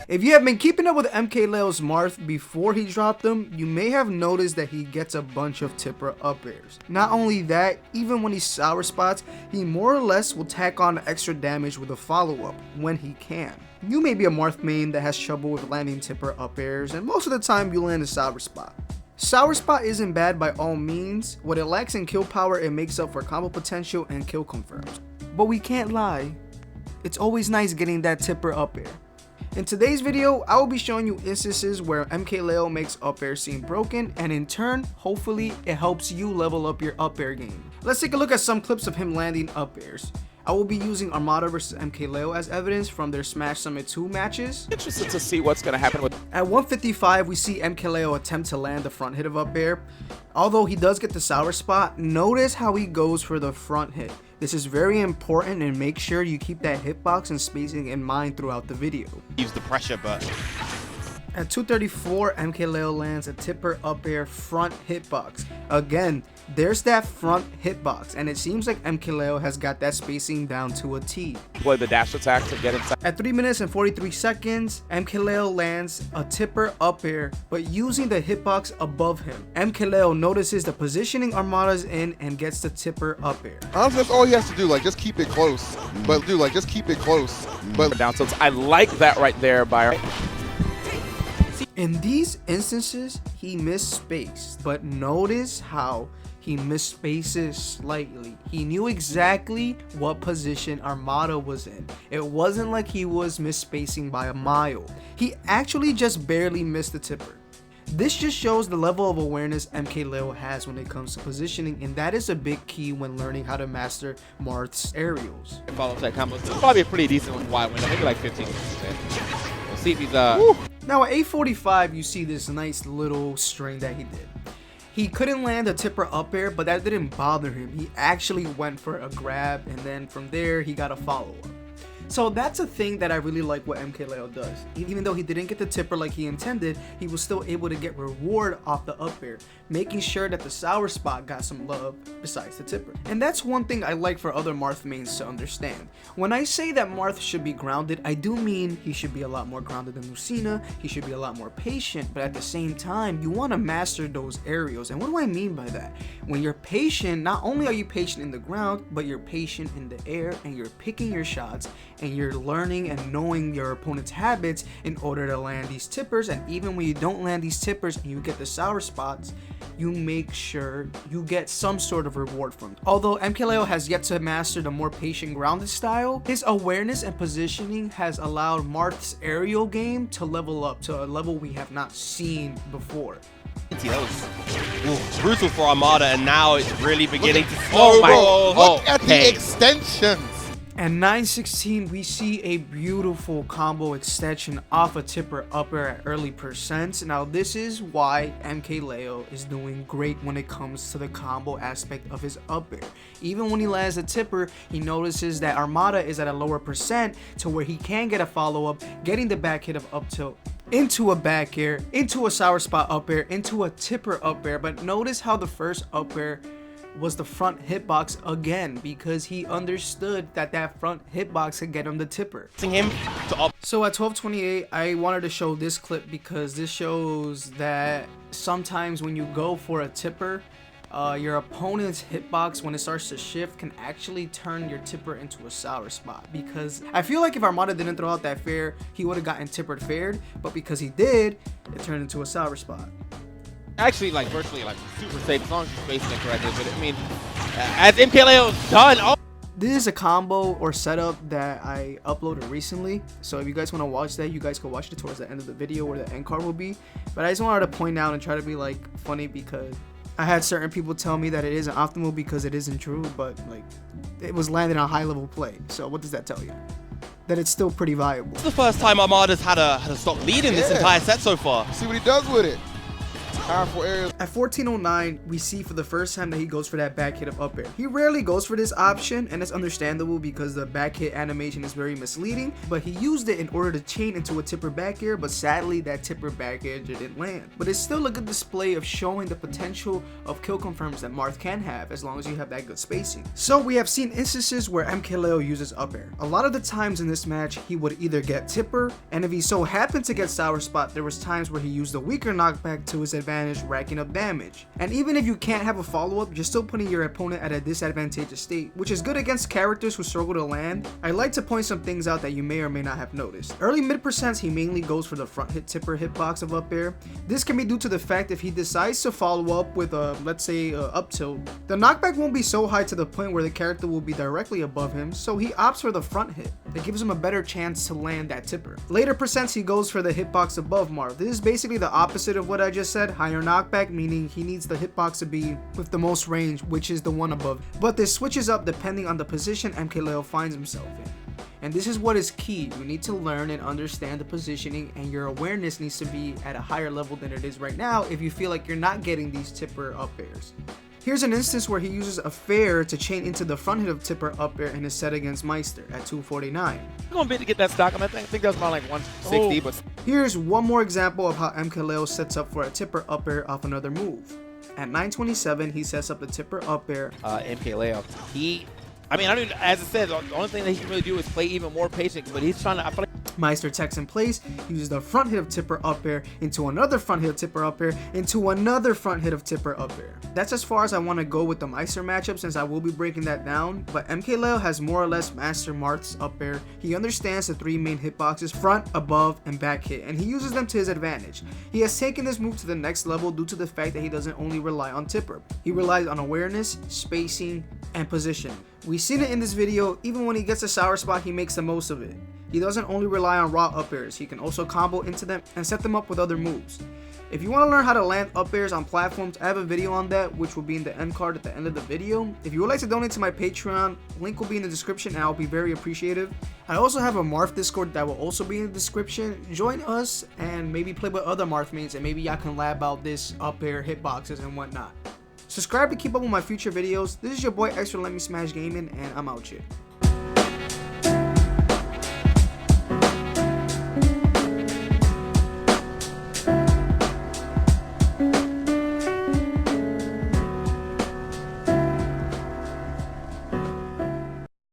If you have been keeping up with MkLeo's Marth before he dropped them, you may have noticed that he gets a bunch of tipper up airs. Not only that, even when he sour spots, he more or less will tack on extra damage with a follow-up when he can. You may be a Marth main that has trouble with landing tipper up airs, and most of the time you land a sour spot. Sour spot isn't bad by all means. What it lacks in kill power, it makes up for combo potential and kill confirms. But we can't lie, it's always nice getting that tipper up air. In today's video, I will be showing you instances where MkLeo makes up air seem broken, and in turn, hopefully it helps you level up your up air game. Let's take a look at some clips of him landing up airs. I will be using Armada versus MkLeo as evidence from their Smash Summit 2 matches. Interested to see what's going to happen with. At 155, we see MkLeo attempt to land the front hit of up air. Although he does get the sour spot, notice how he goes for the front hit. This is very important, and make sure you keep that hitbox and spacing in mind throughout the video. Use the pressure button. At 234, MkLeo lands a tipper up air front hitbox. Again, there's that front hitbox, and it seems like MkLeo has got that spacing down to a T. Play the dash attack to get inside. At 3 minutes and 43 seconds, MkLeo lands a tipper up air, but using the hitbox above him. MkLeo notices the positioning Armada's in and gets the tipper up air. Honestly, that's all he has to do. Like, just keep it close. But dude, like, just keep it close. But Down tilts. I like that right there by. In these instances, he misspaced, but notice how he misspaces slightly. He knew exactly what position Armada was in. It wasn't like he was misspacing by a mile. He actually just barely missed the tipper. This just shows the level of awareness MkLeo has when it comes to positioning, and that is a big key when learning how to master Marths aerials. Follow up that combo. It's probably a pretty decent wide window, maybe like 15%. We'll see if he's Now at 845, you see this nice little string that he did. He couldn't land a tipper up air, but that didn't bother him. He actually went for a grab, and then from there, he got a follow-up. So that's a thing that I really like what MkLeo does. Even though he didn't get the tipper like he intended, he was still able to get reward off the up air, making sure that the sour spot got some love besides the tipper. And that's one thing I like for other Marth mains to understand. When I say that Marth should be grounded, I do mean he should be a lot more grounded than Lucina, he should be a lot more patient, but at the same time, you want to master those aerials. And what do I mean by that? When you're patient, not only are you patient in the ground, but you're patient in the air, and you're picking your shots, and you're learning and knowing your opponent's habits in order to land these tippers. And even when you don't land these tippers and you get the sour spots, you make sure you get some sort of reward from it. Although MkLeo has yet to master the more patient grounded style, his awareness and positioning has allowed Marth's aerial game to level up to a level we have not seen before. that was brutal for Armada, and now it's really beginning to look at the extensions. At 916, we see a beautiful combo extension off a tipper up air at early percents. Now this is why MkLeo is doing great when it comes to the combo aspect of his up air. Even when he lands a tipper, he notices that Armada is at a lower percent to where he can get a follow-up, getting the back hit of up tilt into a back air, into a sour spot up air, into a tipper up air. But notice how the first up air was the front hitbox again, because he understood that that front hitbox could get him the tipper. So at 1228, I wanted to show this clip because this shows that sometimes when you go for a tipper, your opponent's hitbox, when it starts to shift, can actually turn your tipper into a sour spot. Because I feel like if Armada didn't throw out that fair, he would have gotten tippered fared, but because he did, it turned into a sour spot. Actually, like virtually like super safe as long as you're spacing it correctly. But I mean, as MkLeo's done. This is a combo or setup that I uploaded recently, so if you guys want to watch that, you guys can watch it towards the end of the video where the end card will be. But I just wanted to point out and try to be like funny, because I had certain people tell me that it isn't optimal because it isn't true, but like it was landed on high level play. So what does that tell you? That it's still pretty viable. It's the first time Armada's had a stop lead in this entire set so far. See what he does with it. Powerful air. At 1409, we see for the first time that he goes for that back hit of up air. He rarely goes for this option, and it's understandable because the back hit animation is very misleading, but he used it in order to chain into a tipper back air, but sadly that tipper back air didn't land. But it's still a good display of showing the potential of kill confirms that Marth can have as long as you have that good spacing. So we have seen instances where MkLeo uses up air. A lot of the times in this match, he would either get tipper, and if he so happened to get sour spot, there was times where he used the weaker knockback to his advantage, racking up damage. And even if you can't have a follow-up, you're still putting your opponent at a disadvantageous state, which is good against characters who struggle to land. I like to point some things out that you may or may not have noticed. Early mid percents, he mainly goes for the front hit tipper hitbox of up air. This can be due to the fact if he decides to follow up with a, let's say, up tilt, the knockback won't be so high to the point where the character will be directly above him, so he opts for the front hit. It gives him a better chance to land that tipper. Later percents, he goes for the hitbox above Marth. This is basically the opposite of what I just said, higher knockback, meaning he needs the hitbox to be with the most range, which is the one above. But this switches up depending on the position MkLeo finds himself in. And this is what is key. You need to learn and understand the positioning, and your awareness needs to be at a higher level than it is right now if you feel like you're not getting these tipper up airs. Here's an instance where he uses a fair to chain into the front hit of tipper up air in his set against Meister at 249. I'm going to bid to get that stock on that thing. I think that's about like 160, but Here's one more example of how MkLeo sets up for a tipper up air off another move. At 927, he sets up the tipper up air. MkLeo. I mean, I don't even, as I said, the only thing that he can really do is play even more patient, but he's trying to, I feel like Meister techs in place, uses the front hit of tipper up air into another front hit of tipper up air into another front hit of tipper up air. That's as far as I want to go with the Meister matchup, since I will be breaking that down, but MkLeo has more or less mastered Marth's up air. He understands the three main hitboxes, front, above, and back hit, and he uses them to his advantage. He has taken this move to the next level due to the fact that he doesn't only rely on tipper. He relies on awareness, spacing, and position. We've seen it in this video. Even when he gets a sour spot, he makes the most of it. He doesn't only rely on raw up airs, he can also combo into them and set them up with other moves. If you want to learn how to land up airs on platforms, I have a video on that, which will be in the end card at the end of the video. If you would like to donate to my Patreon, link will be in the description and I'll be very appreciative. I also have a Marth Discord that will also be in the description. Join us and maybe play with other Marth mates, and maybe y'all can lab out this up air hitboxes and whatnot. Subscribe to keep up with my future videos. This is your boy Extra Let Me Smash Gaming, and I'm out here.